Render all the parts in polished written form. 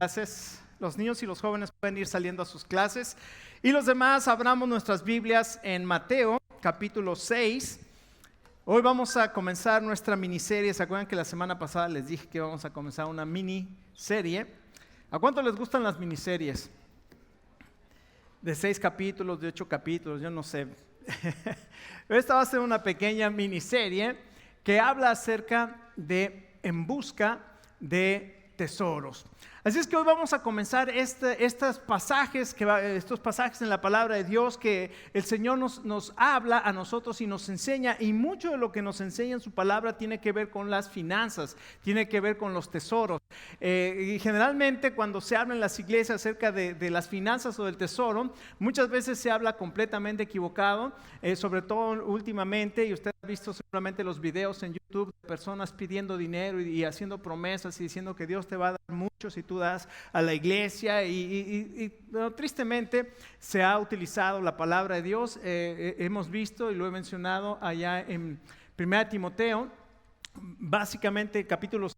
clases. Los niños y los jóvenes pueden ir saliendo a sus clases. Y los demás abramos nuestras Biblias en Mateo, capítulo 6. Hoy vamos a comenzar nuestra miniserie. ¿Se acuerdan que la semana pasada les dije que vamos a comenzar una miniserie? ¿A cuánto les gustan las miniseries? De 6 capítulos, de 8 capítulos, yo no sé. Esta va a ser una pequeña miniserie que habla acerca de En busca de tesoros. Así es que hoy vamos a comenzar estos pasajes en la palabra de Dios que el Señor nos habla a nosotros y nos enseña, y mucho de lo que nos enseña en su palabra tiene que ver con las finanzas, tiene que ver con los tesoros. Y generalmente cuando se habla en las iglesias acerca de las finanzas o del tesoro, muchas veces se habla completamente equivocado, sobre todo últimamente, y usted ha visto seguramente los videos en YouTube de personas pidiendo dinero y haciendo promesas y diciendo que Dios te va a dar mucho si tú das a la iglesia, pero tristemente se ha utilizado la palabra de Dios. Hemos visto y lo he mencionado allá en 1 Timoteo, básicamente capítulo 6,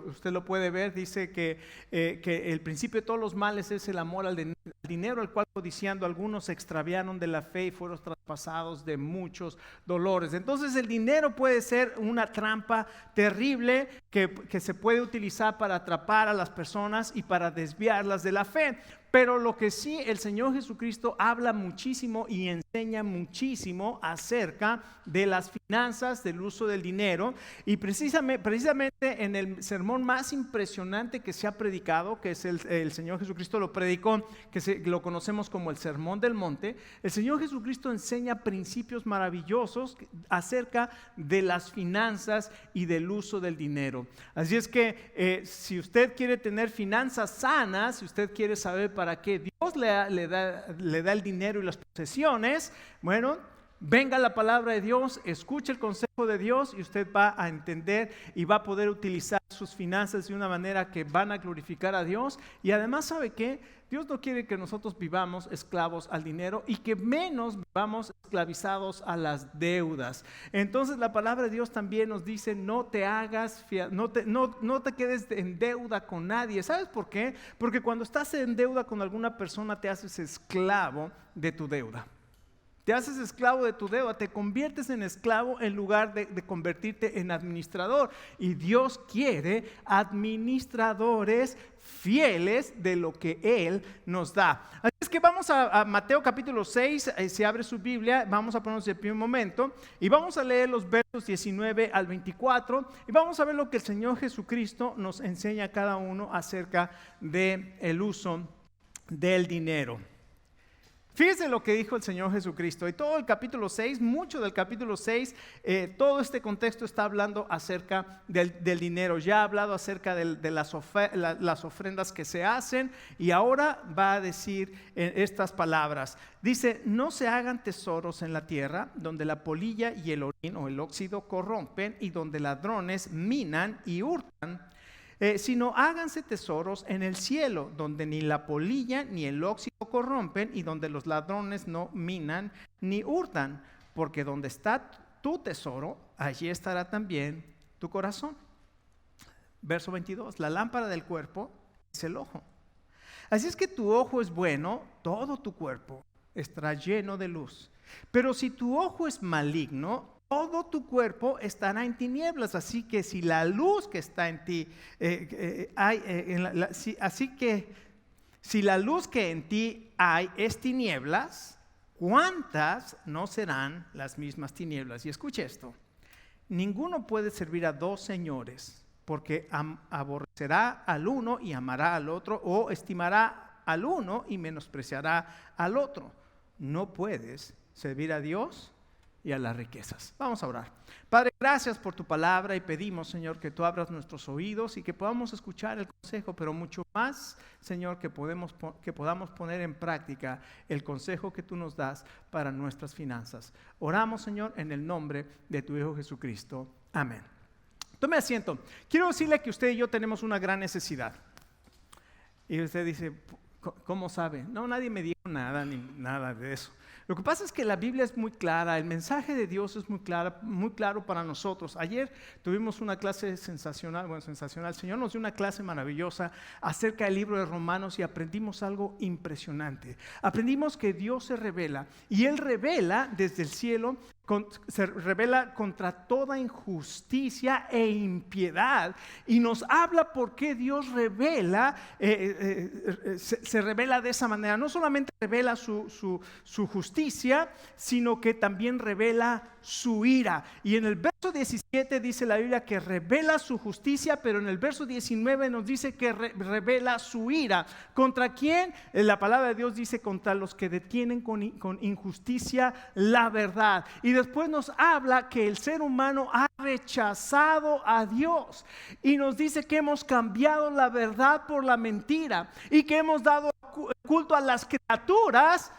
usted lo puede ver, dice que el principio de todos los males es el amor al dinero, el cual codiciando algunos se extraviaron de la fe y fueron traspasados de muchos dolores. Entonces el dinero puede ser una trampa terrible que se puede utilizar para atrapar a las personas y para desviarlas de la fe. Pero lo que sí, el Señor Jesucristo habla muchísimo y enseña muchísimo acerca de las finanzas, del uso del dinero, y precisamente en el sermón más impresionante que se ha predicado, que es el Señor Jesucristo lo predicó, lo conocemos como el Sermón del Monte. El Señor Jesucristo enseña principios maravillosos acerca de las finanzas y del uso del dinero. Así es que si usted quiere tener finanzas sanas, si usted quiere saber para qué Dios le da el dinero y las posesiones, bueno, venga la palabra de Dios, escuche el consejo de Dios y usted va a entender y va a poder utilizar sus finanzas de una manera que van a glorificar a Dios. Y además, ¿sabe qué? Dios no quiere que nosotros vivamos esclavos al dinero y que menos vivamos esclavizados a las deudas. Entonces la palabra de Dios también nos dice: no te quedes en deuda con nadie. ¿Sabes por qué? Porque cuando estás en deuda con alguna persona te haces esclavo de tu deuda. Te haces esclavo de tu deuda, te conviertes en esclavo en lugar de convertirte en administrador. Y Dios quiere administradores fieles de lo que Él nos da. Así es que vamos a Mateo capítulo 6, se abre su Biblia, vamos a ponernos de pie un momento y vamos a leer los versos 19 al 24 y vamos a ver lo que el Señor Jesucristo nos enseña a cada uno acerca del uso del dinero. Fíjese lo que dijo el Señor Jesucristo. Y todo el capítulo 6, mucho del capítulo 6, todo este contexto está hablando acerca del dinero. Ya ha hablado acerca de las ofrendas que se hacen, y ahora va a decir estas palabras. Dice: no se hagan tesoros en la tierra, donde la polilla y el orín o el óxido corrompen, y donde ladrones minan y hurtan. Sino háganse tesoros en el cielo, donde ni la polilla ni el óxido corrompen, y donde los ladrones no minan ni hurtan, porque donde está tu tesoro, allí estará también tu corazón. Verso 22, la lámpara del cuerpo es el ojo. Así es que tu ojo es bueno, todo tu cuerpo estará lleno de luz. Pero si tu ojo es maligno, todo tu cuerpo estará en tinieblas. Así que si la luz que está en ti, si la luz que en ti hay es tinieblas, ¿cuántas no serán las mismas tinieblas? Y escuche esto: ninguno puede servir a dos señores, porque aborrecerá al uno y amará al otro, o estimará al uno y menospreciará al otro. No puedes servir a Dios y a las riquezas. Vamos a orar. Padre, gracias por tu palabra, y pedimos, Señor, que tú abras nuestros oídos y que podamos escuchar el consejo, pero mucho más, Señor, que podamos poner en práctica el consejo que tú nos das para nuestras finanzas. Oramos, Señor, en el nombre de tu Hijo Jesucristo. Amén. Tome asiento. Quiero decirle que usted y yo tenemos una gran necesidad. Y usted dice: ¿cómo sabe? No, nadie me dijo nada, ni nada de eso. Lo que pasa es que la Biblia es muy clara, el mensaje de Dios es muy claro para nosotros. Ayer tuvimos una clase sensacional, el Señor nos dio una clase maravillosa acerca del libro de Romanos y aprendimos algo impresionante. Aprendimos que Dios se revela y Él revela desde el cielo, se revela contra toda injusticia e impiedad y nos habla por qué Dios revela, se revela de esa manera. No solamente revela su justicia, sino que también revela su ira. Y en el verso 17 dice la Biblia que revela su justicia, pero en el verso 19 nos dice que revela su ira. ¿Contra quién? La palabra de Dios dice contra los que detienen con injusticia la verdad. Y después nos habla que el ser humano ha rechazado a Dios y nos dice que hemos cambiado la verdad por la mentira y que hemos dado culto a las criaturas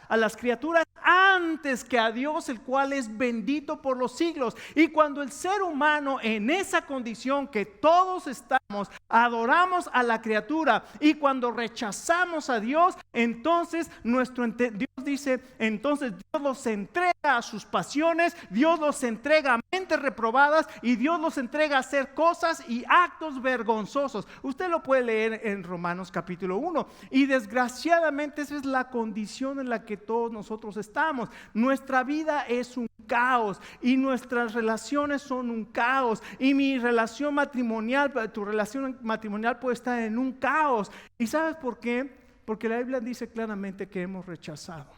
antes que a Dios, el cual es bendito por los siglos. Y cuando el ser humano en esa condición que todos estamos, adoramos a la criatura y cuando rechazamos a Dios, entonces Dios dice, entonces Dios los entrega a sus pasiones, Dios los entrega a mentes reprobadas y Dios los entrega a hacer cosas y actos vergonzosos. Usted lo puede leer en Romanos capítulo 1 y desgraciadamente esa es la condición en la que todos nosotros estamos. Nuestra vida es un caos y nuestras relaciones son un caos y mi relación matrimonial, tu relación matrimonial puede estar en un caos. ¿Y sabes por qué? Porque la Biblia dice claramente que hemos rechazado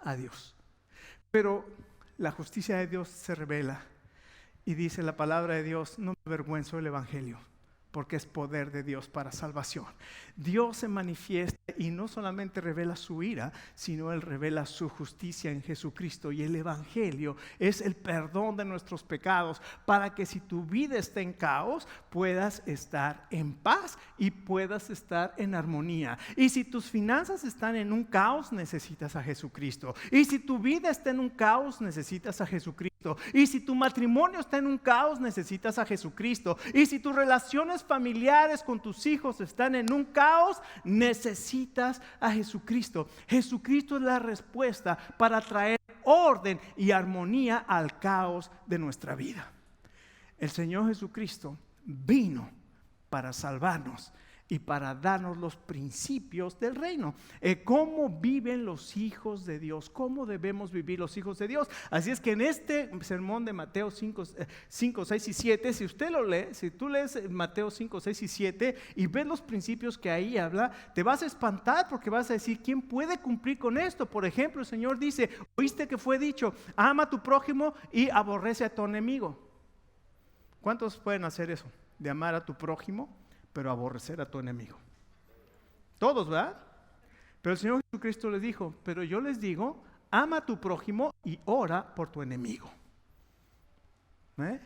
a Dios. Pero la justicia de Dios se revela y dice la palabra de Dios: no me avergüenzo del evangelio, porque es poder de Dios para salvación. Dios se manifiesta y no solamente revela su ira, sino Él revela su justicia en Jesucristo. Y el evangelio es el perdón de nuestros pecados para que si tu vida está en caos, puedas estar en paz y puedas estar en armonía. Y si tus finanzas están en un caos, necesitas a Jesucristo. Y si tu vida está en un caos, necesitas a Jesucristo. Y si tu matrimonio está en un caos, necesitas a Jesucristo. Y si tus relaciones familiares con tus hijos están en un caos, necesitas a Jesucristo. Jesucristo es la respuesta para traer orden y armonía al caos de nuestra vida. El Señor Jesucristo vino para salvarnos y para darnos los principios del reino. ¿Cómo viven los hijos de Dios? ¿Cómo debemos vivir los hijos de Dios? Así es que en este sermón de Mateo 5, 6 y 7, si usted lo lee, si tú lees Mateo 5, 6 y 7 y ves los principios que ahí habla, te vas a espantar porque vas a decir, ¿quién puede cumplir con esto? Por ejemplo, el Señor dice, ¿oíste que fue dicho? Ama a tu prójimo y aborrece a tu enemigo. ¿Cuántos pueden hacer eso? De amar a tu prójimo, pero aborrecer a tu enemigo. Todos, ¿verdad? Pero el Señor Jesucristo les dijo, pero yo les digo, ama a tu prójimo y ora por tu enemigo. Él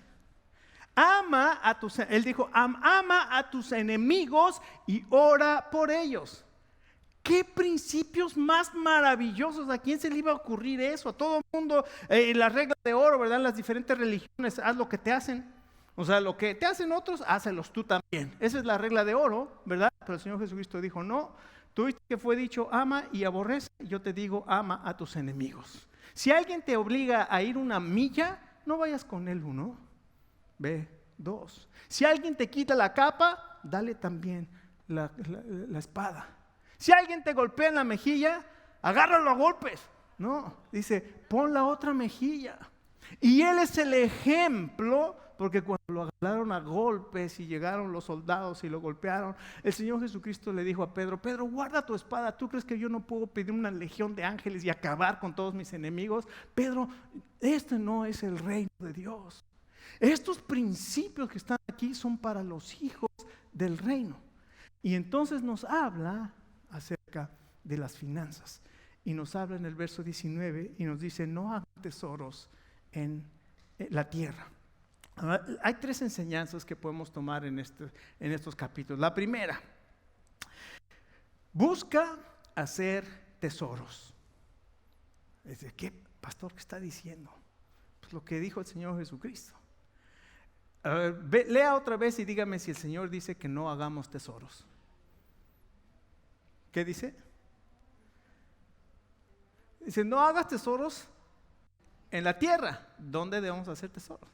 dijo, ama a tus enemigos y ora por ellos. ¿Qué principios más maravillosos? ¿A quién se le iba a ocurrir eso? A todo el mundo, las reglas de oro, ¿verdad? Las diferentes religiones, haz lo que te hacen. O sea, lo que te hacen otros, hácelos tú también. Esa es la regla de oro, ¿verdad? Pero el Señor Jesucristo dijo, no, tú viste que fue dicho, ama y aborrece. Yo te digo, ama a tus enemigos. Si alguien te obliga a ir una milla, no vayas con él 1, ve 2. Si alguien te quita la capa, dale también la espada. Si alguien te golpea en la mejilla, agárralo a golpes. No, dice, pon la otra mejilla. Y Él es el ejemplo, porque cuando lo agarraron a golpes y llegaron los soldados y lo golpearon, el Señor Jesucristo le dijo a Pedro, Pedro, guarda tu espada. ¿Tú crees que yo no puedo pedir una legión de ángeles y acabar con todos mis enemigos? Pedro, este no es el reino de Dios. Estos principios que están aquí son para los hijos del reino. Y entonces nos habla acerca de las finanzas. Y nos habla en el verso 19 y nos dice, no hagan tesoros en la tierra. Hay 3 enseñanzas que podemos tomar en estos capítulos. La primera, busca hacer tesoros. ¿Qué, pastor, qué está diciendo? Pues lo que dijo el Señor Jesucristo. Lea otra vez y dígame si el Señor dice que no hagamos tesoros. ¿Qué dice? Dice, no hagas tesoros en la tierra. ¿Dónde debemos hacer tesoros?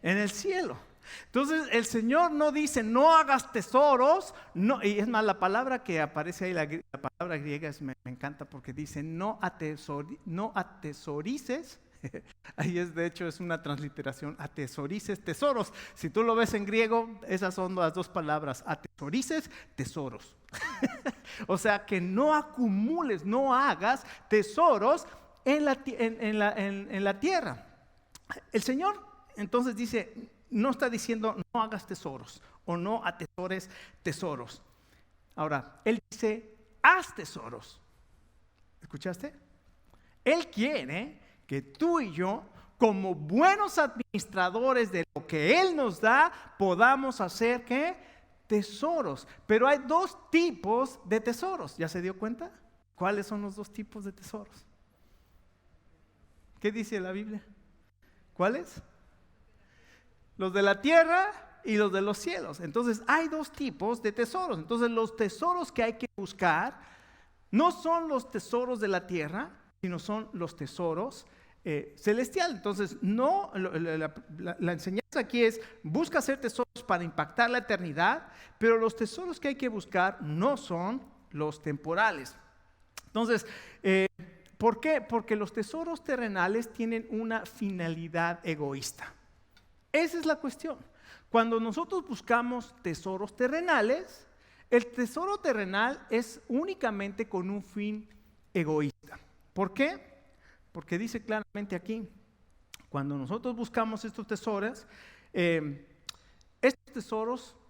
En el cielo. Entonces el Señor no dice no hagas tesoros, no, y es más, la palabra que aparece ahí, la palabra griega me encanta porque dice no atesorices. Ahí es, de hecho, es una transliteración, atesorices, tesoros. Si tú lo ves en griego, esas son las dos palabras, atesorices, tesoros. O sea, que no acumules, no hagas tesoros en la tierra. El Señor entonces dice, no está diciendo no hagas tesoros o no atesores tesoros. Ahora, Él dice, haz tesoros. ¿Escuchaste? Él quiere que tú y yo, como buenos administradores de lo que Él nos da, podamos hacer, ¿qué? Tesoros. Pero hay dos tipos de tesoros. ¿Ya se dio cuenta? ¿Cuáles son los dos tipos de tesoros? ¿Qué dice la Biblia? ¿Cuáles? Los de la tierra y los de los cielos. Entonces hay dos tipos de tesoros. Entonces los tesoros que hay que buscar no son los tesoros de la tierra, sino son los tesoros celestiales. Entonces la enseñanza aquí es, busca hacer tesoros para impactar la eternidad, pero los tesoros que hay que buscar no son los temporales. Entonces, ¿por qué? Porque los tesoros terrenales tienen una finalidad egoísta. Esa es la cuestión. Cuando nosotros buscamos tesoros terrenales, el tesoro terrenal es únicamente con un fin egoísta. ¿Por qué? Porque dice claramente aquí, cuando nosotros buscamos estos tesoros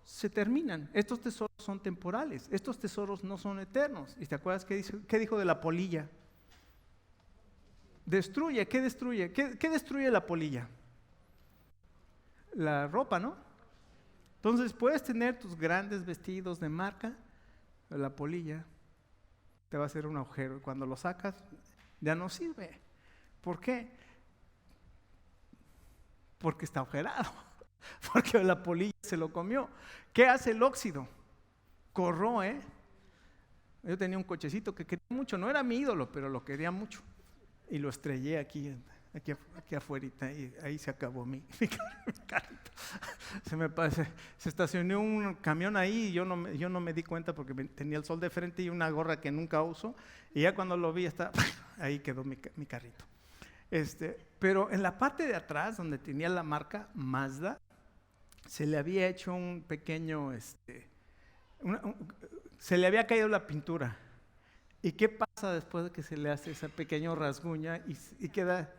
se terminan, estos tesoros son temporales, estos tesoros no son eternos. ¿Y te acuerdas qué dijo de la polilla? Destruye, ¿qué destruye? ¿Qué destruye la polilla? La ropa, ¿no? Entonces puedes tener tus grandes vestidos de marca, pero la polilla te va a hacer un agujero y cuando lo sacas ya no sirve. ¿Por qué? Porque está agujerado, porque la polilla se lo comió. ¿Qué hace el óxido? Corroe. Yo tenía un cochecito que quería mucho, no era mi ídolo, pero lo quería mucho y lo estrellé aquí afuera, y ahí se acabó mi carrito. Se estacionó un camión ahí y yo no me di cuenta porque tenía el sol de frente y una gorra que nunca uso, y ya cuando lo vi ahí quedó mi carrito. Pero en la parte de atrás donde tenía la marca Mazda, se le había hecho un pequeño, se le había caído la pintura. ¿Y qué pasa después de que se le hace esa pequeña rasguña y queda?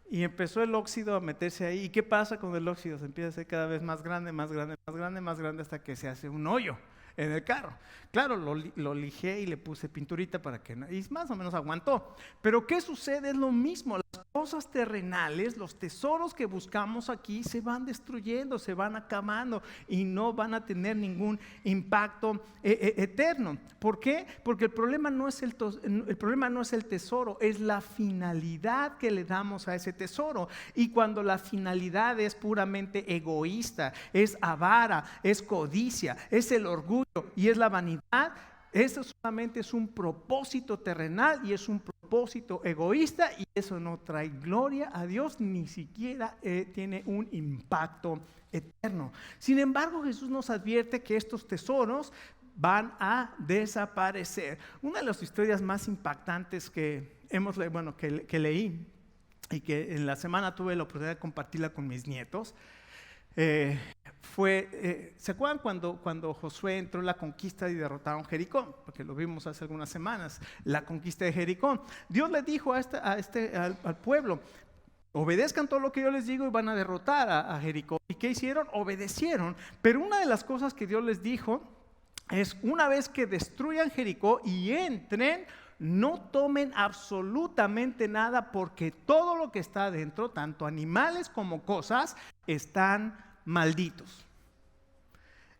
Y empezó el óxido a meterse ahí. ¿Y qué pasa con el óxido? Se empieza a hacer cada vez más grande, más grande, más grande, más grande, hasta que se hace un hoyo en el carro. Claro, lo lijé y le puse pinturita para que y más o menos aguantó. Pero ¿qué sucede? Es lo mismo. Las cosas terrenales, los tesoros que buscamos aquí se van destruyendo, se van acabando y no van a tener ningún impacto eterno. ¿Por qué? Porque el problema no es el tesoro, es la finalidad que le damos a ese tesoro. Y cuando la finalidad es puramente egoísta, es avara, es codicia, es el orgullo y es la vanidad, eso solamente es un propósito terrenal y es un propósito egoísta, y eso no trae gloria a Dios, ni siquiera tiene un impacto eterno. Sin embargo, Jesús nos advierte que estos tesoros van a desaparecer. Una de las historias más impactantes que leí y que en la semana tuve la oportunidad de compartirla con mis nietos, ¿se acuerdan cuando Josué entró en la conquista y derrotaron Jericó? Porque lo vimos hace algunas semanas, la conquista de Jericó. Dios le dijo al pueblo, obedezcan todo lo que yo les digo y van a derrotar a Jericó. ¿Y qué hicieron? Obedecieron. Pero una de las cosas que Dios les dijo es, una vez que destruyan Jericó y entren, no tomen absolutamente nada, porque todo lo que está adentro, tanto animales como cosas, están malditos.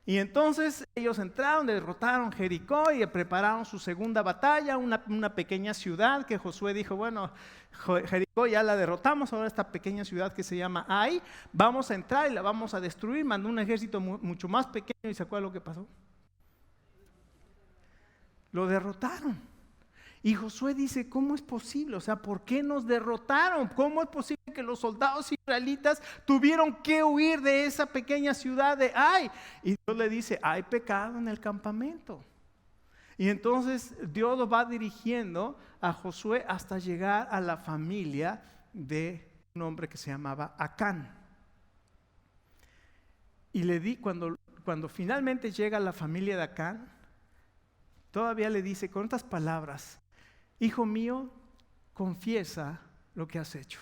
Y entonces ellos entraron, derrotaron Jericó y prepararon su segunda batalla, una pequeña ciudad que Josué dijo, bueno, Jericó ya la derrotamos, ahora esta pequeña ciudad que se llama Ai, vamos a entrar y la vamos a destruir. Mandó un ejército mucho más pequeño y ¿se acuerdan lo que pasó? Lo derrotaron. Y Josué dice, ¿cómo es posible? O sea, ¿por qué nos derrotaron? ¿Cómo es posible que los soldados israelitas tuvieron que huir de esa pequeña ciudad de Ai? Y Dios le dice, hay pecado en el campamento. Y entonces Dios lo va dirigiendo a Josué hasta llegar a la familia de un hombre que se llamaba Acán. Y cuando finalmente llega a la familia de Acán, todavía le dice con estas palabras, hijo mío, confiesa lo que has hecho.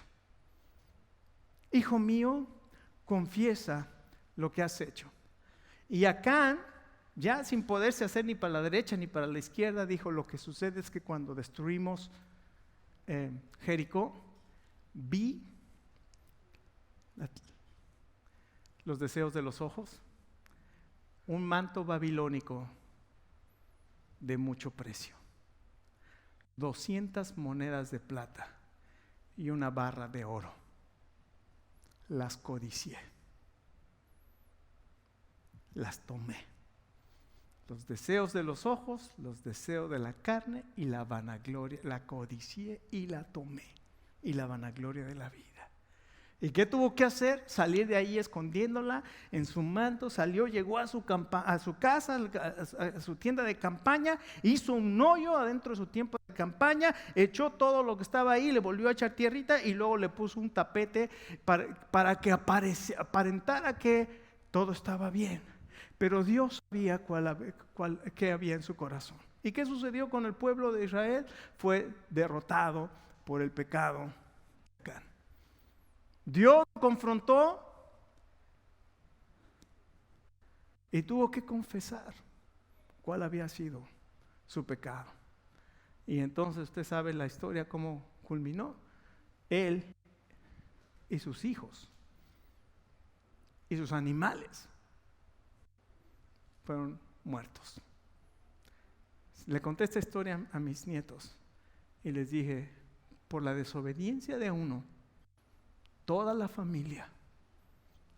Hijo mío, confiesa lo que has hecho. Y Acán, ya sin poderse hacer ni para la derecha ni para la izquierda, dijo, lo que sucede es que cuando destruimos Jericó, vi los deseos de los ojos, un manto babilónico de mucho precio, 200 monedas de plata y una barra de oro. Las codicié, las tomé. Los deseos de los ojos, los deseos de la carne y la vanagloria, la codicié y la tomé, y la vanagloria de la vida. ¿Y qué tuvo que hacer? Salir de ahí escondiéndola en su manto. Salió, llegó a su casa, a su tienda de campaña, hizo un hoyo adentro de su tienda de campaña, echó todo lo que estaba ahí, le volvió a echar tierrita y luego le puso un tapete para que aparentara que todo estaba bien. Pero Dios sabía qué había en su corazón. ¿Y qué sucedió con el pueblo de Israel? Fue derrotado por el pecado. Dios lo confrontó y tuvo que confesar cuál había sido su pecado. Y entonces usted sabe la historia cómo culminó. Él y sus hijos y sus animales fueron muertos. Le conté esta historia a mis nietos y les dije, por la desobediencia de uno, toda la familia,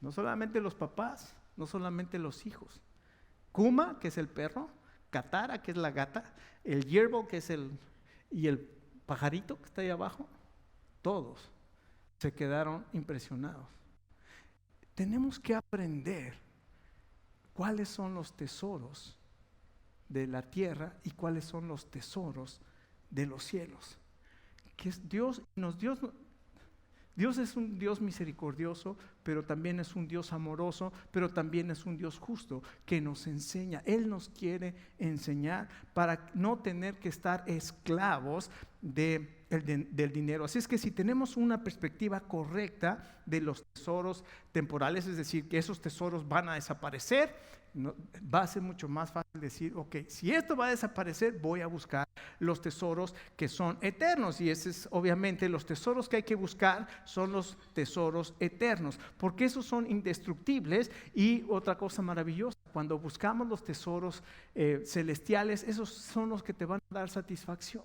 no solamente los papás, no solamente los hijos, Kuma, que es el perro, Katara, que es la gata, el yerbo, que es y el pajarito que está ahí abajo, todos se quedaron impresionados. Tenemos que aprender cuáles son los tesoros de la tierra y cuáles son los tesoros de los cielos. Que es Dios es un Dios misericordioso, pero también es un Dios amoroso, pero también es un Dios justo que nos enseña. Él nos quiere enseñar para no tener que estar esclavos del dinero. Así es que si tenemos una perspectiva correcta de los tesoros temporales, es decir, que esos tesoros van a desaparecer, va a ser mucho más fácil decir, ok, si esto va a desaparecer, voy a buscar los tesoros que son eternos. Y ese es obviamente los tesoros que hay que buscar son los tesoros eternos, porque esos son indestructibles. Y otra cosa maravillosa, cuando buscamos los tesoros celestiales, esos son los que te van a dar satisfacción.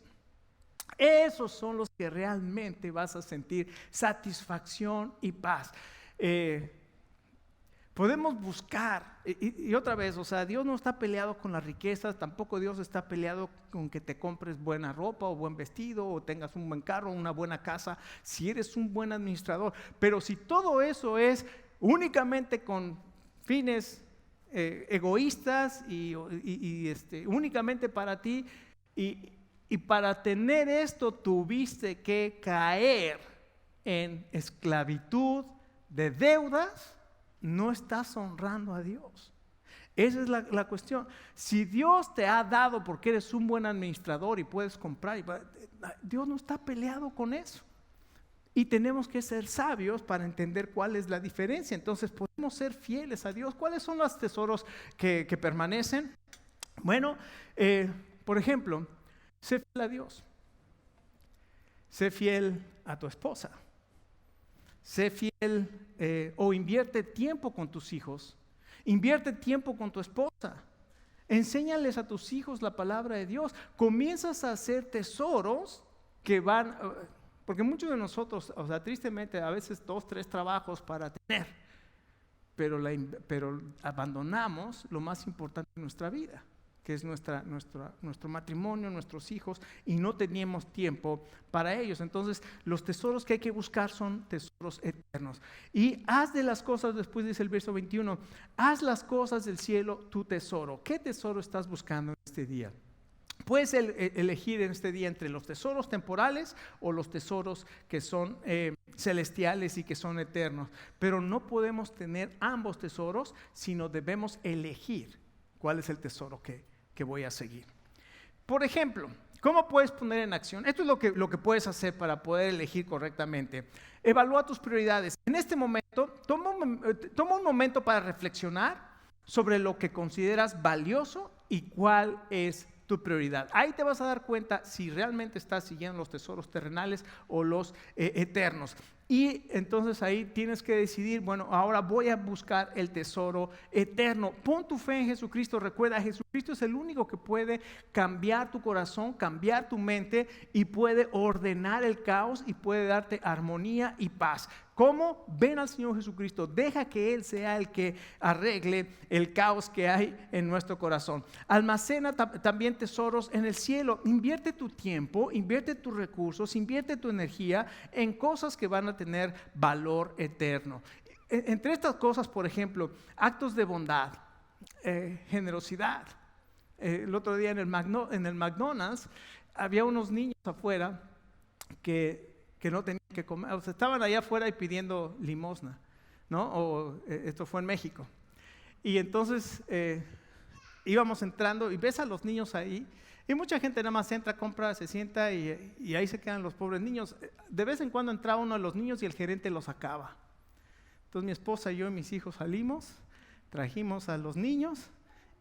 Esos son los que realmente vas a sentir satisfacción y paz. Podemos buscar, y otra vez, o sea, Dios no está peleado con las riquezas, tampoco Dios está peleado con que te compres buena ropa o buen vestido o tengas un buen carro, una buena casa, si eres un buen administrador. Pero si todo eso es únicamente con fines egoístas y únicamente para ti, y para tener esto tuviste que caer en esclavitud de deudas, no estás honrando a Dios. Esa es la cuestión. Si Dios te ha dado porque eres un buen administrador y puedes comprar, Dios no está peleado con eso. Y tenemos que ser sabios para entender cuál es la diferencia. Entonces podemos ser fieles a Dios. ¿Cuáles son los tesoros que permanecen? Bueno, por ejemplo, sé fiel a Dios. Sé fiel a tu esposa. Sé fiel o invierte tiempo con tus hijos. Invierte tiempo con tu esposa. Enséñales a tus hijos la palabra de Dios. Comienzas a hacer tesoros que van, porque muchos de nosotros, o sea, tristemente, a veces 2, 3 trabajos para tener, pero abandonamos lo más importante de nuestra vida, que es nuestro matrimonio, nuestros hijos, y no teníamos tiempo para ellos. Entonces, los tesoros que hay que buscar son tesoros eternos. Y haz de las cosas, después dice el verso 21, haz las cosas del cielo tu tesoro. ¿Qué tesoro estás buscando en este día? Puedes elegir en este día entre los tesoros temporales o los tesoros que son celestiales y que son eternos. Pero no podemos tener ambos tesoros, sino debemos elegir cuál es el tesoro que voy a seguir. Por ejemplo, ¿cómo puedes poner en acción? Esto es lo que puedes hacer para poder elegir correctamente. Evalúa tus prioridades. En este momento, toma un momento para reflexionar sobre lo que consideras valioso y cuál es tu prioridad. Ahí te vas a dar cuenta si realmente estás siguiendo los tesoros terrenales o los eternos. Y entonces ahí tienes que decidir, bueno, ahora voy a buscar el tesoro eterno. Pon tu fe en Jesucristo. Recuerda, Jesucristo es el único que puede cambiar tu corazón, cambiar tu mente y puede ordenar el caos y puede darte armonía y paz. ¿Cómo? Ven al Señor Jesucristo, deja que Él sea el que arregle el caos que hay en nuestro corazón. Almacena también tesoros en el cielo. Invierte tu tiempo, invierte tus recursos, invierte tu energía en cosas que van a tener valor eterno. Entre estas cosas, por ejemplo, actos de bondad, generosidad. El otro día en el McDonald's había unos niños afuera que no tenían que comer, o sea, estaban allá afuera y pidiendo limosna, ¿no? Esto fue en México. Y entonces íbamos entrando y ves a los niños ahí, y mucha gente nada más entra, compra, se sienta y ahí se quedan los pobres niños. De vez en cuando entraba uno de los niños y el gerente los sacaba. Entonces mi esposa, yo y mis hijos salimos, trajimos a los niños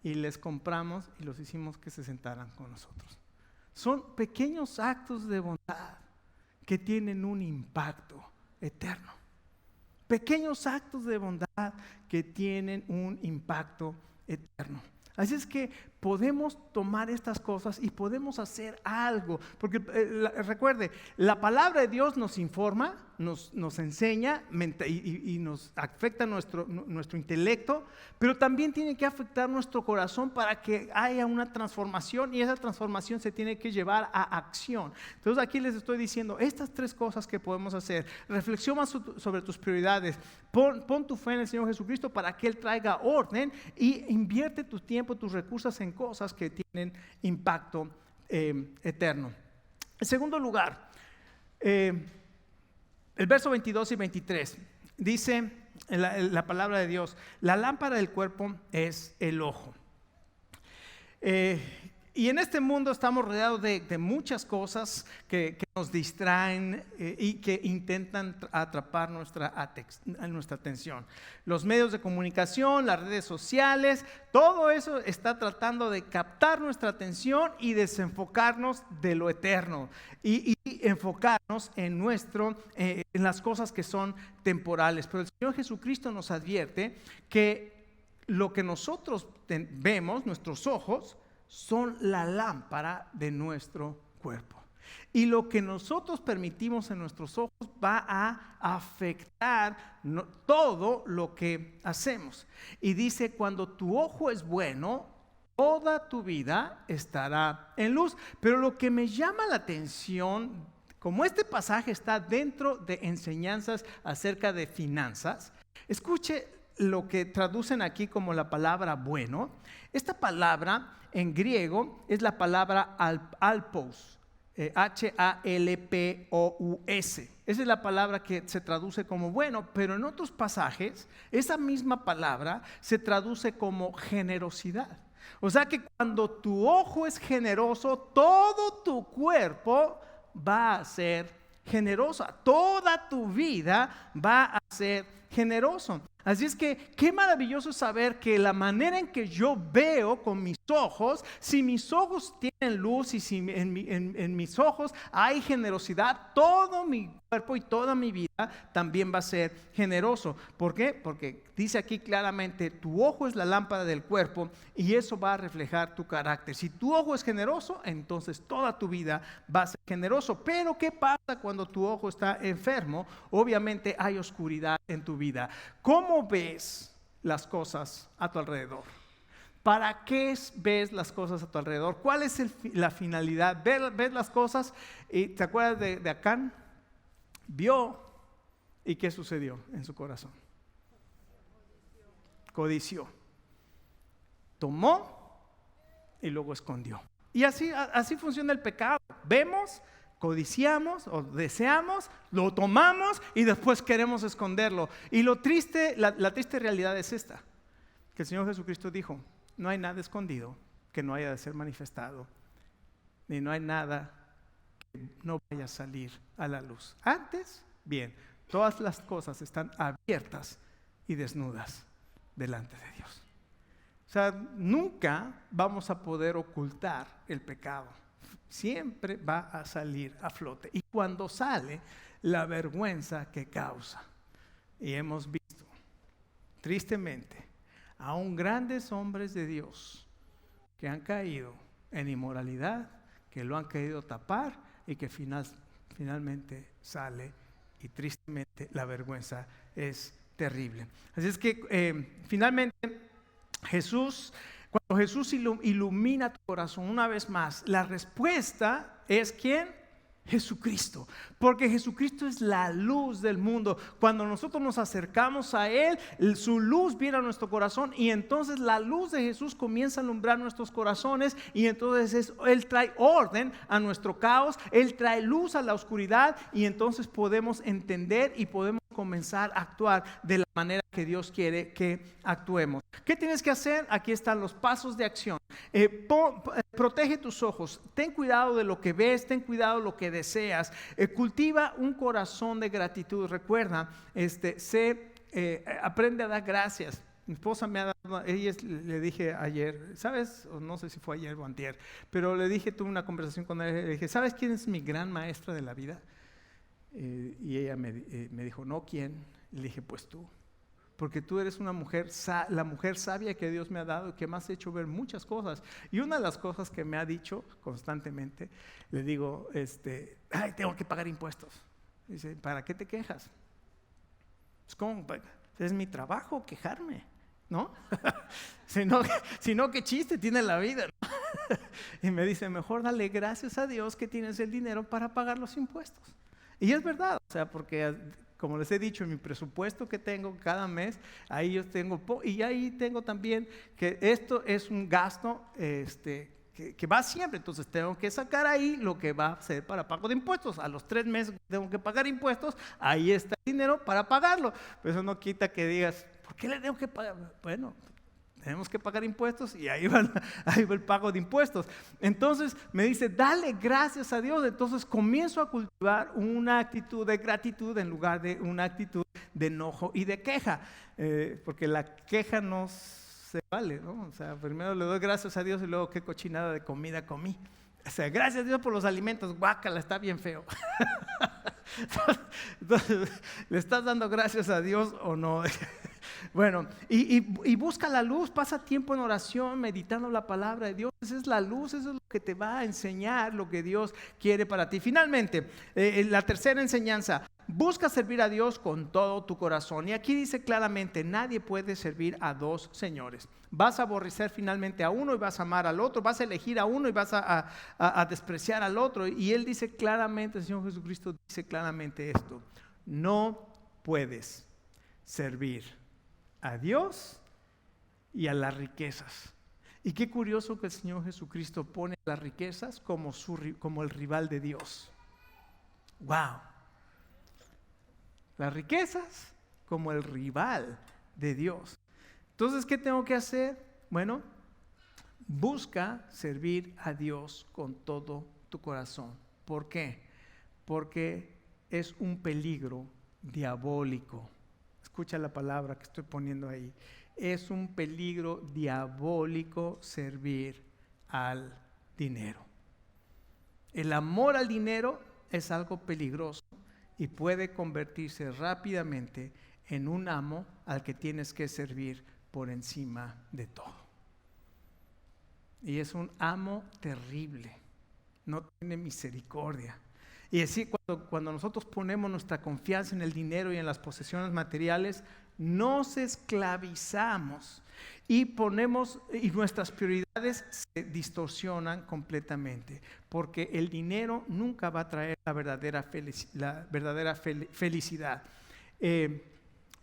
y les compramos y los hicimos que se sentaran con nosotros. Son pequeños actos de bondad que tienen un impacto eterno. Pequeños actos de bondad que tienen un impacto eterno. Así es que podemos tomar estas cosas y podemos hacer algo. Porque recuerde, la palabra de Dios nos informa, nos enseña y nos afecta nuestro intelecto, pero también tiene que afectar nuestro corazón para que haya una transformación, y esa transformación se tiene que llevar a acción. Entonces aquí les estoy diciendo estas tres cosas que podemos hacer. Reflexiona sobre tus prioridades, pon tu fe en el Señor Jesucristo para que Él traiga orden, y invierte tu tiempo, tus recursos en cosas que tienen impacto eterno. En segundo lugar, el verso 22 y 23 dice la palabra de Dios: la lámpara del cuerpo es el ojo. Y en este mundo estamos rodeados de muchas cosas que nos distraen y que intentan atrapar nuestra atención. Los medios de comunicación, las redes sociales, todo eso está tratando de captar nuestra atención y desenfocarnos de lo eterno y enfocarnos en las cosas que son temporales. Pero el Señor Jesucristo nos advierte que lo que nosotros vemos, nuestros ojos, son la lámpara de nuestro cuerpo. Y lo que nosotros permitimos en nuestros ojos va a afectar todo lo que hacemos. Y dice, cuando tu ojo es bueno, toda tu vida estará en luz. Pero lo que me llama la atención, como este pasaje está dentro de enseñanzas acerca de finanzas, escuche lo que traducen aquí como la palabra bueno. Esta palabra en griego es la palabra alpos, H-A-L-P-O-U-S. Esa es la palabra que se traduce como bueno, pero en otros pasajes esa misma palabra se traduce como generosidad. O sea que cuando tu ojo es generoso, todo tu cuerpo va a ser generosa, toda tu vida va a ser generoso. Así es que qué maravilloso saber que la manera en que yo veo con mis ojos, si mis ojos tienen luz y si en mis ojos hay generosidad, todo mi cuerpo y toda mi vida también va a ser generoso. ¿Por qué? Porque dice aquí claramente, tu ojo es la lámpara del cuerpo y eso va a reflejar tu carácter. Si tu ojo es generoso, entonces toda tu vida va a ser generoso. Pero ¿qué pasa cuando tu ojo está enfermo? Obviamente hay oscuridad en tu vida. ¿Cómo ves las cosas a tu alrededor? ¿Para qué ves las cosas a tu alrededor? ¿Cuál es la finalidad? ¿Ves las cosas? ¿Y te acuerdas de Acán? Vio, ¿y qué sucedió en su corazón? Codició. Tomó y luego escondió. Y así funciona el pecado. Vemos, codiciamos o deseamos, lo tomamos y después queremos esconderlo. Y lo triste, la triste realidad es esta, que el Señor Jesucristo dijo: no hay nada escondido que no haya de ser manifestado, ni no hay nada que no vaya a salir a la luz. Antes, bien, todas las cosas están abiertas y desnudas delante de Dios. O sea, nunca vamos a poder ocultar el pecado. Siempre va a salir a flote. Y cuando sale, la vergüenza que causa. Y hemos visto, tristemente, aún grandes hombres de Dios que han caído en inmoralidad, que lo han querido tapar y que finalmente sale, y tristemente la vergüenza es terrible. Así es que finalmente cuando Jesús ilumina tu corazón una vez más, la respuesta es ¿quién? Jesucristo, porque Jesucristo es la luz del mundo. Cuando nosotros nos acercamos a Él, su luz viene a nuestro corazón y entonces la luz de Jesús comienza a alumbrar nuestros corazones y entonces Él trae orden a nuestro caos, Él trae luz a la oscuridad y entonces podemos entender y podemos comenzar a actuar de la manera que Dios quiere que actuemos. ¿Qué tienes que hacer? Aquí están los pasos de acción. Protege tus ojos, ten cuidado de lo que ves, ten cuidado de lo que deseas, cultiva un corazón de gratitud. Recuerda, aprende a dar gracias. Mi esposa me ha dado, le dije ayer, ¿sabes? O no sé si fue ayer o antier, pero le dije, tuve una conversación con ella, le dije, ¿sabes quién es mi gran maestra de la vida? Y ella me dijo, no, ¿quién? Le dije, pues tú. Porque tú eres una mujer, la mujer sabia que Dios me ha dado y que me has hecho ver muchas cosas. Y una de las cosas que me ha dicho constantemente, le digo, ay, tengo que pagar impuestos. Dice, ¿para qué te quejas? Pues, ¿cómo? Es mi trabajo quejarme, ¿no? si no, ¿qué chiste tiene la vida? ¿No? Y me dice, mejor dale gracias a Dios que tienes el dinero para pagar los impuestos. Y es verdad, o sea, porque como les he dicho, en mi presupuesto que tengo cada mes, ahí yo tengo, y ahí tengo también que esto es un gasto que va siempre, entonces tengo que sacar ahí lo que va a ser para pago de impuestos. A los 3 meses tengo que pagar impuestos, ahí está el dinero para pagarlo. Pero eso no quita que digas, ¿por qué le tengo que pagar? Bueno, tenemos que pagar impuestos y ahí va el pago de impuestos. Entonces me dice, dale gracias a Dios. Entonces comienzo a cultivar una actitud de gratitud en lugar de una actitud de enojo y de queja. Porque la queja no se vale, ¿no? O sea, primero le doy gracias a Dios y luego qué cochinada de comida comí. O sea, gracias a Dios por los alimentos, guácala, está bien feo. Entonces, ¿le estás dando gracias a Dios o no? Bueno, y busca la luz, pasa tiempo en oración, meditando la palabra de Dios. Esa es la luz, eso es lo que te va a enseñar lo que Dios quiere para ti. Finalmente, la tercera enseñanza, busca servir a Dios con todo tu corazón. Y aquí dice claramente, nadie puede servir a 2 señores. Vas a aborrecer finalmente a uno y vas a amar al otro, vas a elegir a uno y vas a despreciar al otro. Y Él dice claramente, el Señor Jesucristo dice claramente esto, no puedes servir a Dios y a las riquezas. Y qué curioso que el Señor Jesucristo pone las riquezas como el rival de Dios. ¡Wow! Las riquezas como el rival de Dios. Entonces, ¿qué tengo que hacer? Bueno, busca servir a Dios con todo tu corazón. ¿Por qué? Porque es un peligro diabólico. Escucha la palabra que estoy poniendo ahí. Es un peligro diabólico servir al dinero. El amor al dinero es algo peligroso y puede convertirse rápidamente en un amo al que tienes que servir por encima de todo. Y es un amo terrible, no tiene misericordia. Y así cuando nosotros ponemos nuestra confianza en el dinero y en las posesiones materiales, nos esclavizamos y nuestras prioridades se distorsionan completamente, porque el dinero nunca va a traer la verdadera felicidad.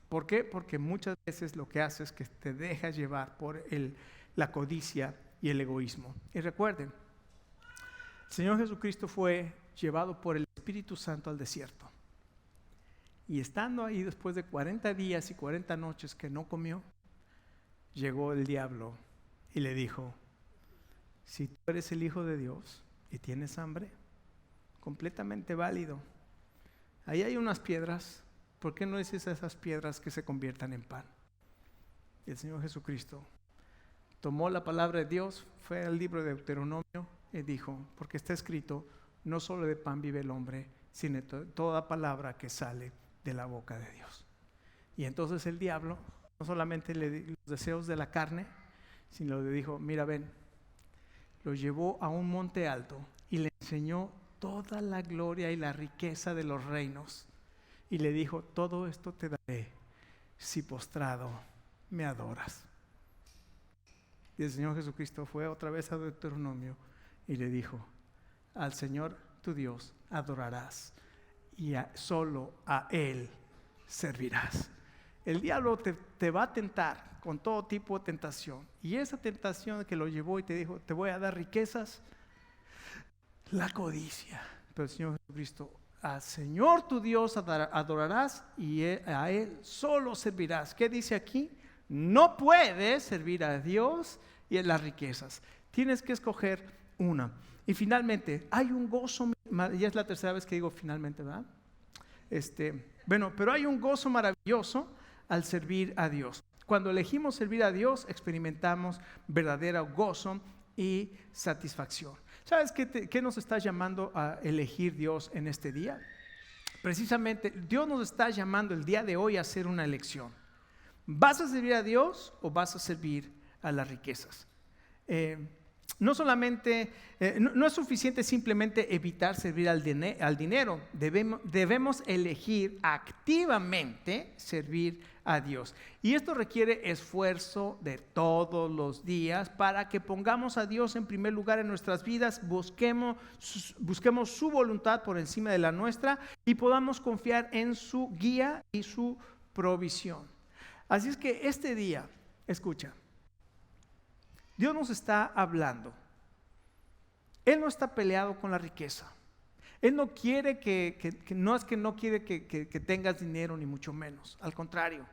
¿Por qué? Porque muchas veces lo que hace es que te dejas llevar por la codicia y el egoísmo. Y recuerden, el Señor Jesucristo fue llevado por el Espíritu Santo al desierto. Y estando ahí después de 40 días y 40 noches que no comió, llegó el diablo y le dijo: si tú eres el Hijo de Dios y tienes hambre, completamente válido. Ahí hay unas piedras, ¿por qué no dices a esas piedras que se conviertan en pan? Y el Señor Jesucristo tomó la palabra de Dios, fue al libro de Deuteronomio y dijo: porque está escrito, no solo de pan vive el hombre, sino de toda palabra que sale de la boca de Dios. Y entonces el diablo no solamente le dio los deseos de la carne, sino le dijo: mira, ven. Lo llevó a un monte alto y le enseñó toda la gloria y la riqueza de los reinos. Y le dijo: todo esto te daré si postrado me adoras. Y el Señor Jesucristo fue otra vez a Deuteronomio y le dijo: al Señor tu Dios adorarás y solo a Él servirás. El diablo te va a tentar con todo tipo de tentación, y esa tentación que lo llevó y te dijo: te voy a dar riquezas, la codicia. Pero el Señor Jesucristo: al Señor tu Dios adorarás y a Él solo servirás. ¿Qué dice aquí? No puedes servir a Dios y a las riquezas. Tienes que escoger una. Y finalmente, hay un gozo, ya es la tercera vez que digo finalmente, ¿verdad? Pero hay un gozo maravilloso al servir a Dios. Cuando elegimos servir a Dios, experimentamos verdadero gozo y satisfacción. ¿Sabes qué nos está llamando a elegir Dios en este día? Precisamente, Dios nos está llamando el día de hoy a hacer una elección. ¿Vas a servir a Dios o vas a servir a las riquezas? No es suficiente simplemente evitar servir al dinero. Debemos elegir activamente servir a Dios. Y esto requiere esfuerzo de todos los días para que pongamos a Dios en primer lugar en nuestras vidas, busquemos su voluntad por encima de la nuestra y podamos confiar en su guía y su provisión. Así es que este día, escucha, Dios nos está hablando. Él no está peleado con la riqueza. Él no quiere no quiere que tengas dinero, ni mucho menos. Al contrario,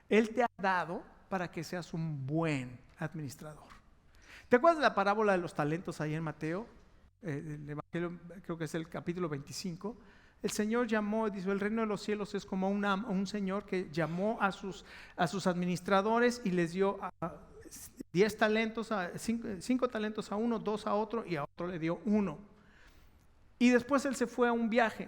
Él te ha dado para que seas un buen administrador. ¿Te acuerdas de la parábola de los talentos ahí en Mateo? El Evangelio, creo que es el capítulo 25. El Señor llamó, dice: el reino de los cielos es como un señor que llamó a sus administradores y les dio 10 talentos, 5 talentos a uno, 2 a otro y a otro le dio 1. Y después él se fue a un viaje.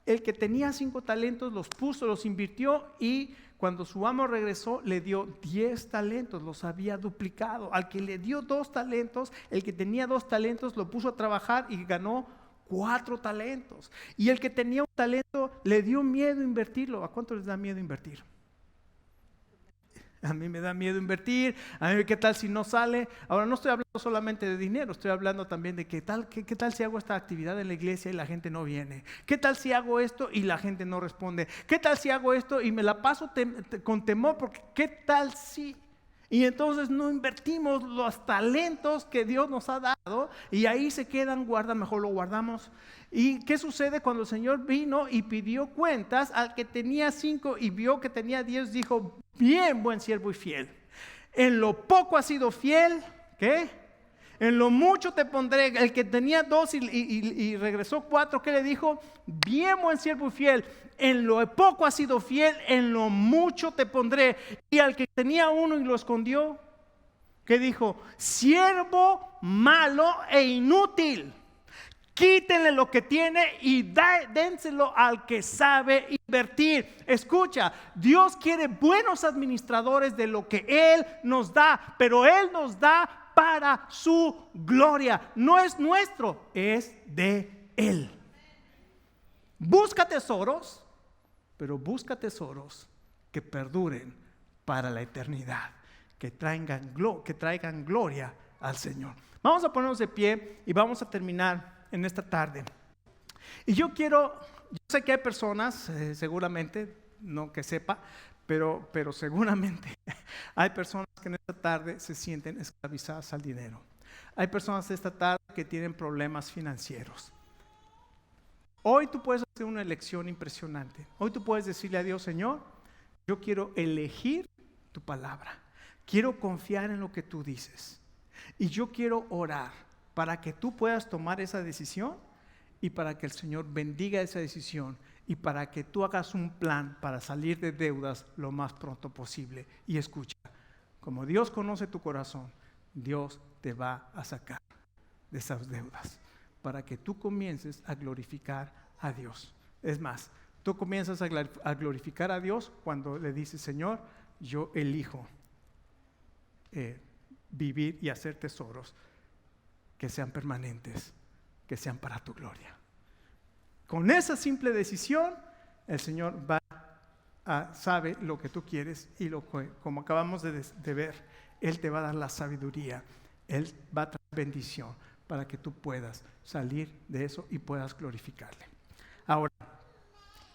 El que tenía 5 talentos los invirtió, y cuando su amo regresó le dio 10 talentos, los había duplicado. Al que le dio 2 talentos, el que tenía 2 talentos lo puso a trabajar y ganó 4 talentos. Y el que tenía un talento le dio miedo invertirlo. ¿A cuánto les da miedo invertir? A mí me da miedo invertir. A mí, ¿qué tal si no sale? Ahora, no estoy hablando solamente de dinero, estoy hablando también de qué tal si hago esta actividad en la iglesia y la gente no viene. ¿Qué tal si hago esto y la gente no responde? ¿Qué tal si hago esto y me la paso con temor? Porque ¿qué tal si? Y entonces no invertimos los talentos que Dios nos ha dado, y ahí se quedan, mejor lo guardamos. ¿Y qué sucede cuando el Señor vino y pidió cuentas? Al que tenía 5 y vio que tenía 10, dijo: bien, buen siervo y fiel. En lo poco has sido fiel, ¿qué? En lo mucho te pondré. El que tenía 2 y regresó 4, ¿qué le dijo? Bien, buen siervo y fiel. En lo poco has sido fiel, en lo mucho te pondré. Y al que tenía 1 y lo escondió, ¿qué dijo? Siervo malo e inútil. Quítenle lo que tiene y dénselo al que sabe invertir. Escucha, Dios quiere buenos administradores de lo que Él nos da, pero Él nos da para su gloria. No es nuestro, es de Él. Busca tesoros, pero busca tesoros que perduren para la eternidad, que traigan gloria al Señor. Vamos a ponernos de pie y vamos a terminar en esta tarde. Y yo sé que hay personas, seguramente, no que sepa, pero seguramente hay personas que en esta tarde se sienten esclavizadas al dinero. Hay personas esta tarde que tienen problemas financieros. Hoy tú puedes hacer una elección impresionante. Hoy tú puedes decirle a Dios: Señor, yo quiero elegir tu palabra. Quiero confiar en lo que tú dices. Y yo quiero orar para que tú puedas tomar esa decisión y para que el Señor bendiga esa decisión y para que tú hagas un plan para salir de deudas lo más pronto posible. Y escucha, como Dios conoce tu corazón, Dios te va a sacar de esas deudas para que tú comiences a glorificar a Dios. Es más, tú comienzas a glorificar a Dios cuando le dices: Señor, yo elijo vivir y hacer tesoros que sean permanentes, que sean para tu gloria. Con esa simple decisión, el Señor sabe lo que tú quieres y como acabamos de ver, Él te va a dar la sabiduría, Él va a traer bendición para que tú puedas salir de eso y puedas glorificarle. Ahora,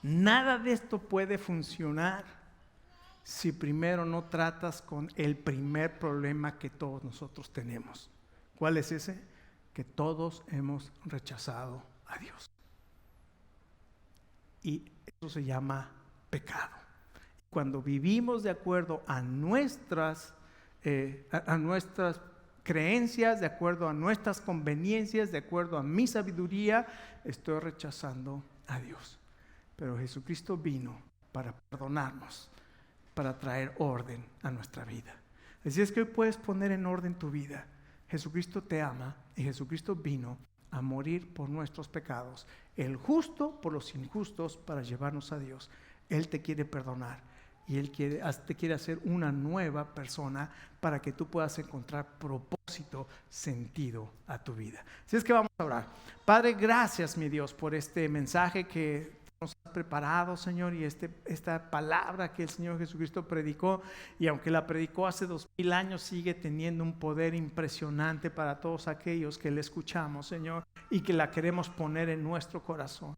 nada de esto puede funcionar si primero no tratas con el primer problema que todos nosotros tenemos. ¿Cuál es ese? Que todos hemos rechazado a Dios. Y eso se llama pecado. Cuando vivimos de acuerdo a nuestras creencias, de acuerdo a nuestras conveniencias, de acuerdo a mi sabiduría, estoy rechazando a Dios. Pero Jesucristo vino para perdonarnos, para traer orden a nuestra vida. Así es que hoy puedes poner en orden tu vida. Jesucristo te ama y Jesucristo vino a morir por nuestros pecados, el justo por los injustos, para llevarnos a Dios. Él te quiere perdonar y Él te quiere hacer una nueva persona para que tú puedas encontrar propósito, sentido a tu vida. Así es que vamos a orar. Padre, gracias, mi Dios, por este mensaje que nos has preparado, Señor, y esta palabra que el Señor Jesucristo predicó, y aunque la predicó hace 2000 años, sigue teniendo un poder impresionante para todos aquellos que le escuchamos, Señor, y que la queremos poner en nuestro corazón.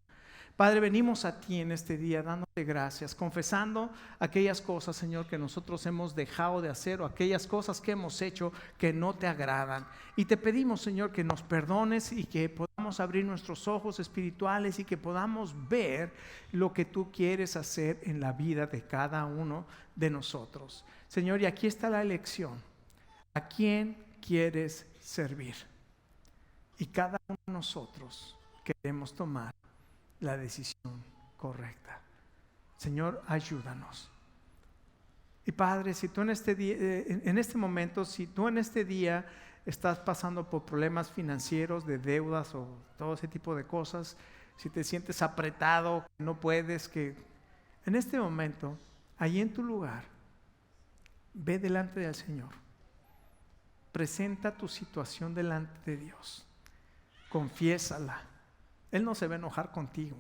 Padre, venimos a ti en este día dándote gracias, confesando aquellas cosas, Señor, que nosotros hemos dejado de hacer, o aquellas cosas que hemos hecho que no te agradan. Y te pedimos, Señor, que nos perdones y que podamos abrir nuestros ojos espirituales y que podamos ver lo que tú quieres hacer en la vida de cada uno de nosotros. Señor, y aquí está la elección. ¿A quién quieres servir? Y cada uno de nosotros queremos tomar la decisión correcta. Señor, ayúdanos. Y Padre, si tú en este momento, si tú en este día estás pasando por problemas financieros, de deudas o todo ese tipo de cosas, si te sientes apretado, que no puedes, que en este momento, allí en tu lugar, ve delante del Señor. Presenta tu situación delante de Dios. Confiésala. Él no se va a enojar contigo.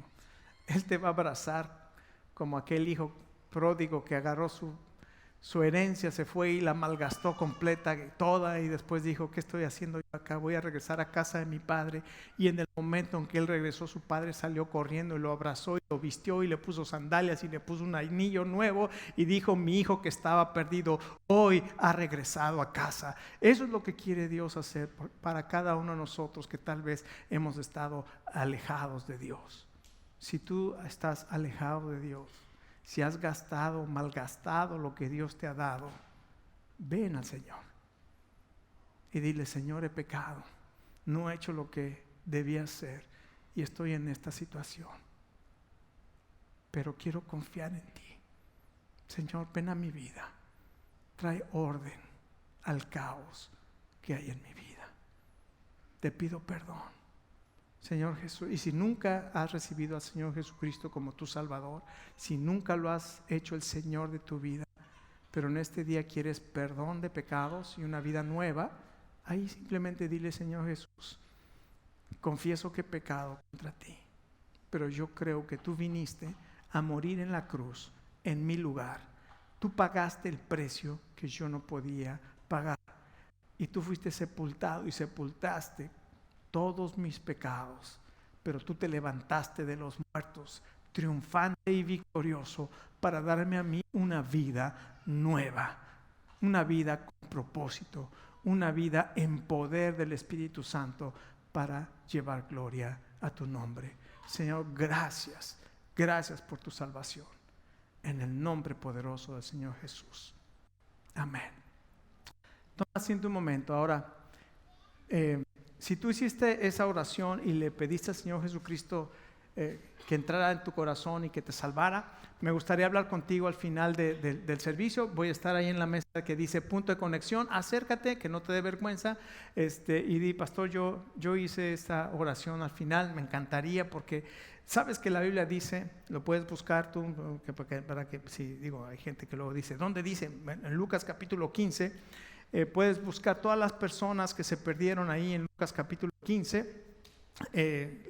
Él te va a abrazar como aquel hijo pródigo que agarró su herencia, se fue y la malgastó completa, toda, y después dijo: ¿qué estoy haciendo yo acá? Voy a regresar a casa de mi padre. Y en el momento en que él regresó, su padre salió corriendo y lo abrazó y lo vistió y le puso sandalias y le puso un anillo nuevo y dijo: mi hijo que estaba perdido hoy ha regresado a casa. Eso es lo que quiere Dios hacer para cada uno de nosotros que tal vez hemos estado alejados de Dios. Si tú estás alejado de Dios, si has gastado, malgastado lo que Dios te ha dado, ven al Señor y dile: Señor, he pecado, no he hecho lo que debía hacer y estoy en esta situación, pero quiero confiar en ti. Señor, ven a mi vida, trae orden al caos que hay en mi vida. Te pido perdón, Señor Jesús. Y si nunca has recibido al Señor Jesucristo como tu Salvador, si nunca lo has hecho el Señor de tu vida, pero en este día quieres perdón de pecados y una vida nueva, ahí simplemente dile: Señor Jesús, confieso que he pecado contra ti, pero yo creo que tú viniste a morir en la cruz en mi lugar Tú pagaste el precio que yo no podía pagar. Y tú fuiste sepultado y sepultaste todos mis pecados. Pero tú te levantaste de los muertos, triunfante y victorioso, para darme a mí una vida nueva, una vida con propósito, una vida en poder del Espíritu Santo para llevar gloria a tu nombre. Señor, gracias, gracias por tu salvación. En el nombre poderoso del Señor Jesús. Amén. Toma asiento un momento. Ahora, si tú hiciste esa oración y le pediste al Señor Jesucristo que entrara en tu corazón y que te salvara, me gustaría hablar contigo al final del servicio. Voy a estar ahí en la mesa que dice punto de conexión. Acércate, que no te dé vergüenza, y di, pastor, yo hice esta oración al final. Me encantaría, porque sabes que la Biblia dice, lo puedes buscar tú, para que si digo, hay gente que luego dice, ¿dónde dice? En Lucas capítulo 15, puedes buscar todas las personas que se perdieron ahí en Lucas capítulo 15.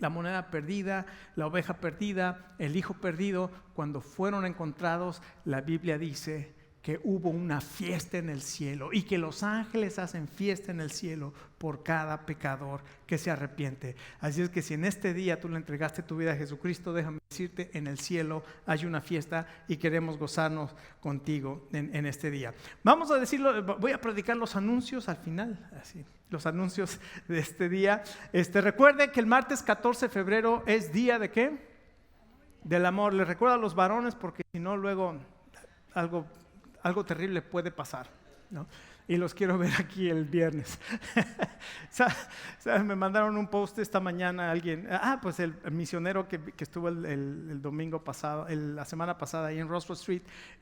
La moneda perdida, la oveja perdida, el hijo perdido. Cuando fueron encontrados, la Biblia dice que hubo una fiesta en el cielo y que los ángeles hacen fiesta en el cielo por cada pecador que se arrepiente. Así es que si en este día tú le entregaste tu vida a Jesucristo, déjame decirte, en el cielo hay una fiesta y queremos gozarnos contigo en este día. Vamos a decirlo, voy a predicar los anuncios al final, así, los anuncios de este día. Recuerden que el martes 14 de febrero es día ¿de qué? Del amor. Les recuerdo a los varones, porque si no luego algo terrible puede pasar, ¿no? Y los quiero ver aquí el viernes. Me mandaron un post esta mañana alguien, pues el misionero que estuvo el domingo pasado, la semana pasada ahí en Roosevelt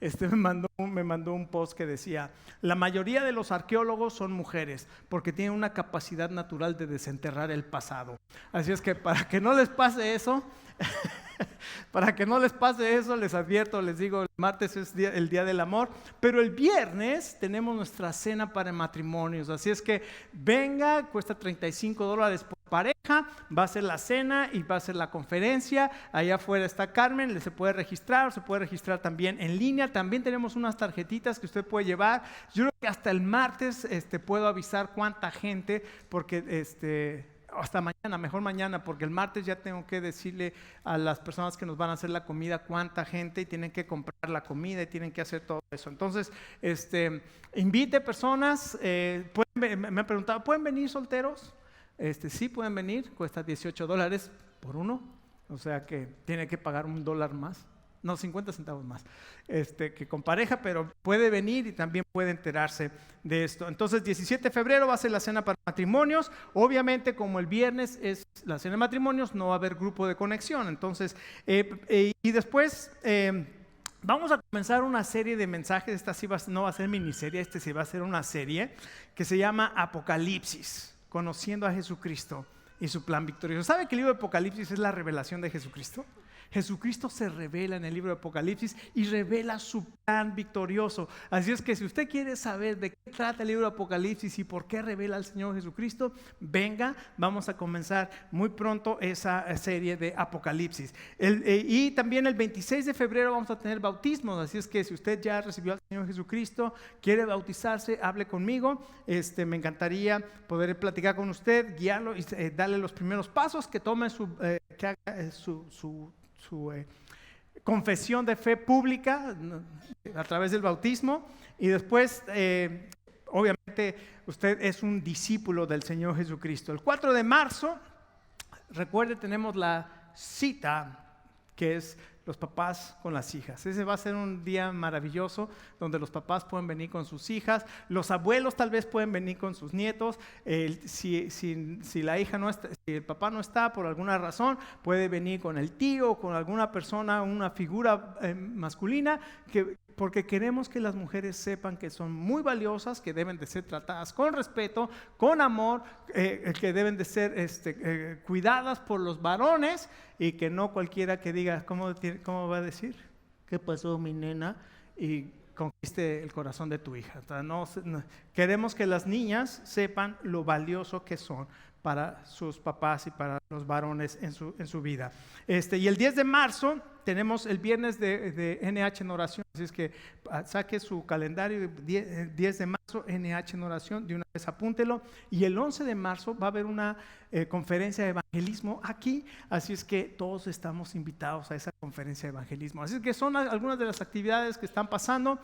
Street, me mandó un post que decía: la mayoría de los arqueólogos son mujeres porque tienen una capacidad natural de desenterrar el pasado. Así es que para que no les pase eso, les advierto, les digo, el martes es el día del amor, pero el viernes tenemos nuestra cena para matrimonios. Así es que venga, cuesta $35 por pareja, va a ser la cena y va a ser la conferencia. Allá afuera está Carmen, se puede registrar también en línea. También tenemos unas tarjetitas que usted puede llevar. Yo creo que hasta el martes puedo avisar cuánta gente, porque hasta mañana, mejor mañana, porque el martes ya tengo que decirle a las personas que nos van a hacer la comida cuánta gente, y tienen que comprar la comida y tienen que hacer todo eso. Entonces, invite personas. Me han preguntado, ¿pueden venir solteros? Sí, pueden venir, cuesta $18 por uno, o sea que tiene que pagar $1 más. No, 50 centavos más, que con pareja, pero puede venir y también puede enterarse de esto. Entonces, 17 de febrero va a ser la cena para matrimonios. Obviamente, como el viernes es la cena de matrimonios, no va a haber grupo de conexión. Entonces, y después vamos a comenzar una serie de mensajes. Esta sí no va a ser miniserie, sí va a ser una serie que se llama Apocalipsis, conociendo a Jesucristo y su plan victorioso. ¿Sabe que el libro de Apocalipsis es la revelación de Jesucristo? Jesucristo se revela en el libro de Apocalipsis y revela su plan victorioso. Así es que si usted quiere saber de qué trata el libro de Apocalipsis y por qué revela al Señor Jesucristo, venga, vamos a comenzar muy pronto esa serie de Apocalipsis. Y también el 26 de febrero vamos a tener bautismos. Así es que si usted ya recibió al Señor Jesucristo, quiere bautizarse, hable conmigo. Me encantaría poder platicar con usted, guiarlo y darle los primeros pasos, que tome que haga su confesión de fe pública a través del bautismo, y después obviamente usted es un discípulo del Señor Jesucristo. El 4 de marzo, recuerde, tenemos la cita que es los papás con las hijas. Ese va a ser un día maravilloso donde los papás pueden venir con sus hijas, los abuelos tal vez pueden venir con sus nietos. Si la hija no está, si el papá no está por alguna razón, puede venir con el tío o con alguna persona, una figura masculina, porque queremos que las mujeres sepan que son muy valiosas, que deben de ser tratadas con respeto, con amor, que deben de ser cuidadas por los varones, y que no cualquiera que diga, ¿cómo va a decir? ¿Qué pasó, mi nena? Y conquiste el corazón de tu hija. Queremos que las niñas sepan lo valioso que son para sus papás y para los varones en su vida. Y el 10 de marzo tenemos el viernes de NH en oración, así es que saque su calendario, 10 de marzo, NH en oración, de una vez apúntelo. Y el 11 de marzo va a haber una conferencia de evangelismo aquí, así es que todos estamos invitados a esa conferencia de evangelismo. Así es que son algunas de las actividades que están pasando.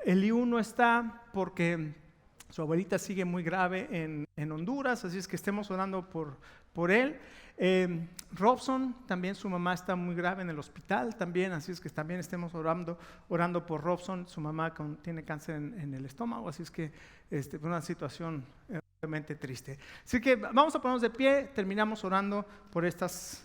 Eliú no está porque su abuelita sigue muy grave en Honduras, así es que estemos orando por él. Robson, también su mamá está muy grave en el hospital también, así es que también estemos orando por Robson. Su mamá tiene cáncer en el estómago, así es que una situación realmente triste. Así que vamos a ponernos de pie, terminamos orando por estas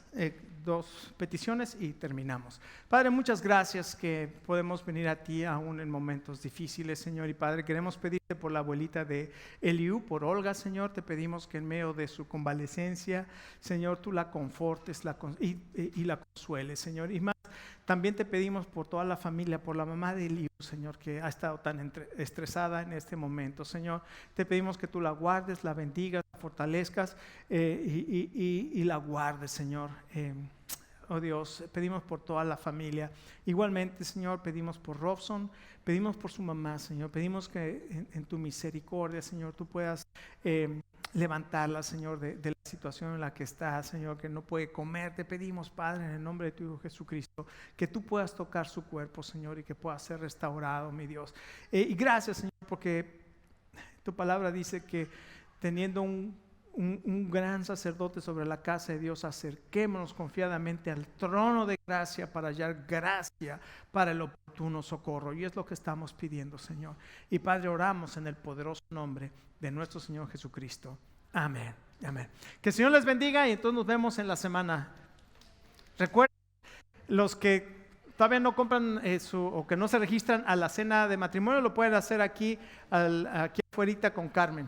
dos peticiones y terminamos. Padre, muchas gracias que podemos venir a ti aún en momentos difíciles, Señor. Y Padre, queremos pedirte por la abuelita de Eliú, por Olga, Señor. Te pedimos que en medio de su convalecencia, Señor, tú la confortes y la consueles, Señor. Y más, también te pedimos por toda la familia, por la mamá de Eliú, Señor, que ha estado tan estresada en este momento, Señor. Te pedimos que tú la guardes, la bendigas, la fortalezcas y la guardes, Señor. Oh Dios, pedimos por toda la familia. Igualmente, Señor, pedimos por Robson, pedimos por su mamá, Señor. Pedimos que en tu misericordia, Señor, tú puedas levantarla, Señor, de la situación en la que está, Señor, que no puede comer. Te pedimos, Padre, en el nombre de tu Hijo Jesucristo, que tú puedas tocar su cuerpo, Señor, y que pueda ser restaurado, mi Dios. Y gracias, Señor, porque tu palabra dice que teniendo un gran sacerdote sobre la casa de Dios, acerquémonos confiadamente al trono de gracia para hallar gracia para el oportuno socorro. Y es lo que estamos pidiendo, Señor. Y Padre, oramos en el poderoso nombre de nuestro Señor Jesucristo. Amén. Amén. Que el Señor les bendiga y entonces nos vemos en la semana. Recuerden, los que todavía no compran o que no se registran a la cena de matrimonio, lo pueden hacer aquí afuera con Carmen.